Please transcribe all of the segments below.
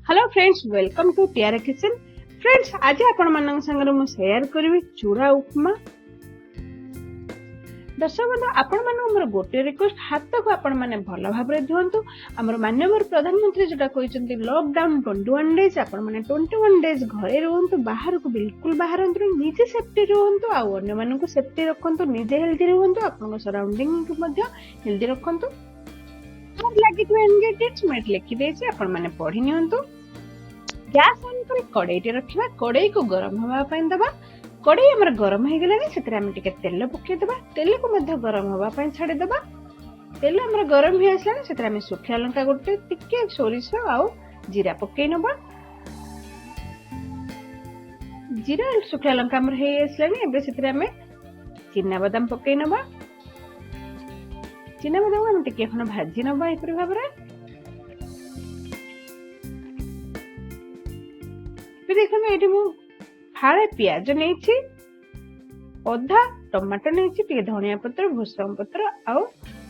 Hello friends, welcome to Tiara Kitchen. Friends, आज आपण मानक संगे मु शेयर करबी चूड़ा उपमा। दर्शक बंधु, आपण मानक मोर गोटे रिक्वेस्ट, हाथ को आपण माने भल भाबरे धुंतु। हमर माननीय प्रधानमंत्री जोटा कहचंती लॉकडाउन 21 डेज, आपण माने 21 डेज घरे रहंतु, बाहर को बिल्कुल बाहरंतु, निजे सेफ्टी रहंतु, आ अन्य मानन को सेफ्टी रखंतु, निजे हेल्दी रहंतु, आपन सराउंडिंग को मध्य हेल्दी रखंतु। लगी इंग्रेडिएंट्स मैं लिखि देछि, आपण माने पढ़ी नियंतु। गैस ऑन कर कड़ाई रखा, कड़ाई को गरम हवा दबा। कड़ाई हमर गरम हो गलानी, सेतरे हम टिके तेल पके दबा। तेल को मध्य गरम हवा छाड़ी दबा। तेल हमर गरम हो आसलानी, सेतरे हम सुखिया लंका गोटे टिके सोरिष आउ जीरा पके नबा। जीरा सुखिया लंका हमर हे आसलानी, एबे सेतरे हम चिना बादाम पके नबा। चिना बादाम हम टिके खन भाजी नबा एपरि भाबरे। देखो ये फाड़े प्याज नहीं, अधा टमाटो नहीं, धनिया पत्र, भूसंग पत्र आउ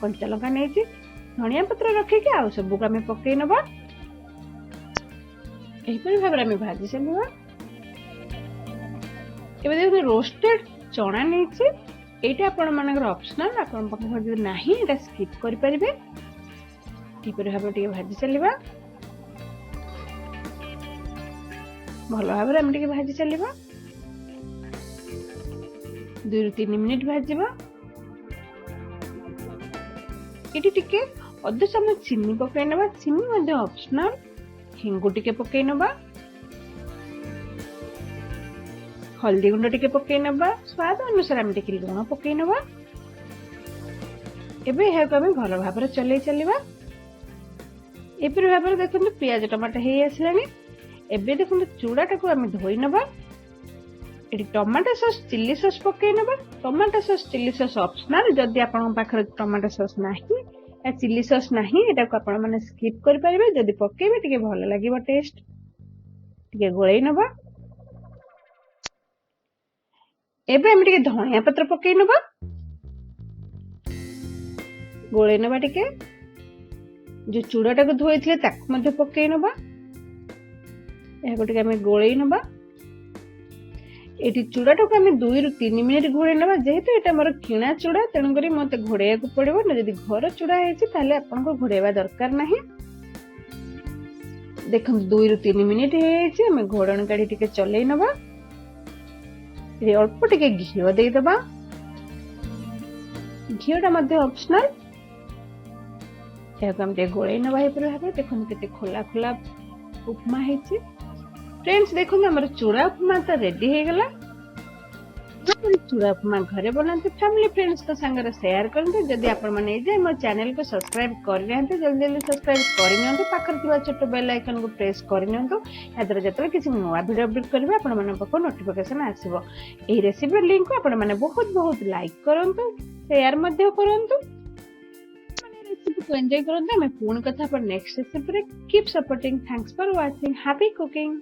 कंचा लंका नहीं। धनिया पत्र रखिक आउ सबको आम पकई नवा। एपरि भाव में भाजी चलवा। देखो रोस्टेड चना नहीं, यहाँ आपण मान ऑप्शनल, आपन नहीं स्किप करि परिबे। एपरि भाव भाजी चलवा। भल भाव में भाजी चलवा। 2 ରୁ 3 मिनिट भाजवा। ये टिके अध चम्मच चीनी पकई नवा। चीनी मध्य ऑप्शनल। हिंगु टिके पकई नवा। हल्दी गुंड टिके पकई नवा। स्वाद अनुसार हम टिके लुण पकई नवा। एबे हे को हम भल भाव चलै चलवा। एपरि भाव देखो प्याज टमाटर हे आसलानी। एबे देखो चूड़ाटा को आम धोई नवा। ये टमाटो सॉस चिल्ली सॉस पकई नवा। Tomato sauce chilli sauce optional. जदि आपन पाखर टमाटो सॉस नाही या चिल्ली सॉस नाही, एटा को आपण माने स्किप कर परिबे। जदि पकेबे टिके भल लागिबो टेस्ट। टिके गोळै नवा। एबे हम टिके धनिया पत्र पकई नवा। गोळै नवा। टिके जो चूड़ाटा को धोइथिले ताकु मध्ये पकई नवा। गोल नवा। ये चूड़ाटा को 2 ରୁ 3 मिनिट घोड़े नवा। जेहेतु ये मोर किणा चूड़ा, तेणुक मत घोड़े पड़ो ना। जब घर चूड़ा है आपको घोड़ेवा दरकार ना। देख 2 ରୁ 3 मिनिट आम घोड़न काढ़ी टिके चलै नवा। अल्प टिके घीओ देदबा। घीओटा मध्य ऑप्शनल। गोल नवा। देखो केते खोला खोला उपमा है। फ्रेंड्स, देखो हमारे चूड़ा उपमा तो रेडी हो गला। चूड़ा उपमा घरे बनाते, फैमिली फ्रेंड्स तो संगे शेयर करते। जदि आपण माने जे मो चैनल को सब्सक्राइब कर जल्दी जल्दी सब्सक्राइब कर पाखर थिबा छोट बेल आइकन को प्रेस कर याद्वारा जतले किसी नवा वीडियो अपलोड करबे आपण मन पाखो नोटिफिकेशन आसीबो। एही रेसिपी लिंक को आपण माने बहुत बहुत लाइक करंतु, शेयर मध्य करंतु। रेसिपी को एंजॉय करंतु। मैं पूर्ण कथा पर नेक्स्ट रेसिपी रे keep supporting. Thanks for watching. Happy cooking.